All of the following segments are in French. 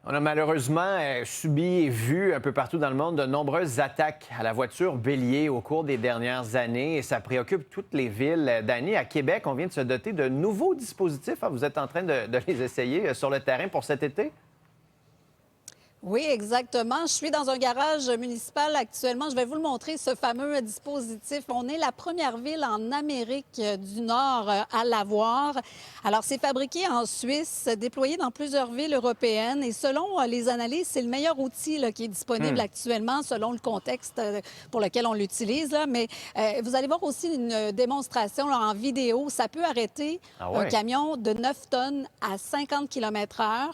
On a malheureusement subi et vu un peu partout dans le monde de nombreuses attaques à la voiture bélier au cours des dernières années et ça préoccupe toutes les villes. Dani, à Québec, on vient de se doter de nouveaux dispositifs. Vous êtes en train de les essayer sur le terrain pour cet été? Oui, exactement. Je suis dans un garage municipal actuellement. Je vais vous le montrer, ce fameux dispositif. On est la première ville en Amérique du Nord à l'avoir. Alors, c'est fabriqué en Suisse, déployé dans plusieurs villes européennes. Et selon les analyses, c'est le meilleur outil là, qui est disponible actuellement, selon le contexte pour lequel on l'utilise. Là. Mais vous allez voir aussi une démonstration là, en vidéo. Ça peut arrêter Ah un ouais? camion de 9 tonnes à 50 km/h.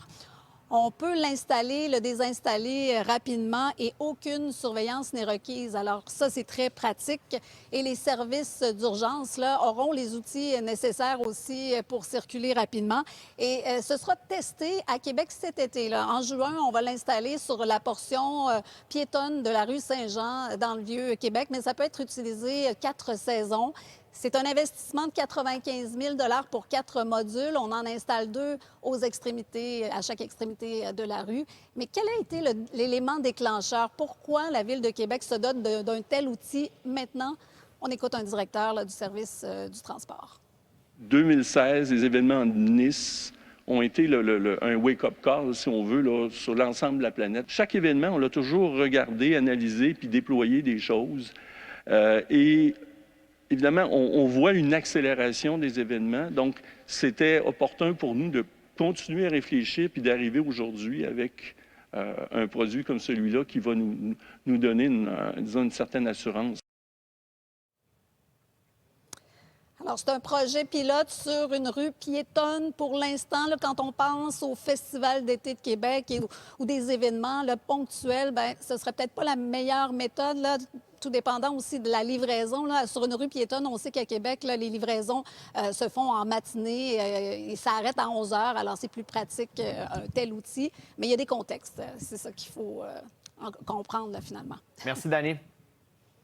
On peut l'installer, le désinstaller rapidement et aucune surveillance n'est requise. Alors ça, c'est très pratique. Et les services d'urgence là, auront les outils nécessaires aussi pour circuler rapidement. Et ce sera testé à Québec cet été. Là. En juin, on va l'installer sur la portion piétonne de la rue Saint-Jean dans le Vieux-Québec, mais ça peut être utilisé 4 saisons. C'est un investissement de 95 000 pour 4 modules. On en installe 2 aux extrémités, à chaque extrémité de la rue. Mais quel a été l'élément déclencheur? Pourquoi la Ville de Québec se dote d'un tel outil maintenant? On écoute un directeur là, du service du transport. 2016, les événements de Nice ont été un wake-up call, si on veut, là, sur l'ensemble de la planète. Chaque événement, on l'a toujours regardé, analysé, puis déployé des choses. Et évidemment, on voit une accélération des événements. Donc, c'était opportun pour nous de continuer à réfléchir puis d'arriver aujourd'hui avec un produit comme celui-là qui va nous donner, disons, une certaine assurance. Alors, c'est un projet pilote sur une rue piétonne pour l'instant. Là, quand on pense au Festival d'été de Québec ou des événements là, ponctuels, bien, ce serait peut-être pas la meilleure méthode, là, tout dépendant aussi de la livraison. Là. Sur une rue piétonne, on sait qu'à Québec, là, les livraisons se font en matinée et ça arrête à 11 heures. Alors, c'est plus pratique un tel outil. Mais il y a des contextes. C'est ça qu'il faut comprendre, là, finalement. Merci, Dani.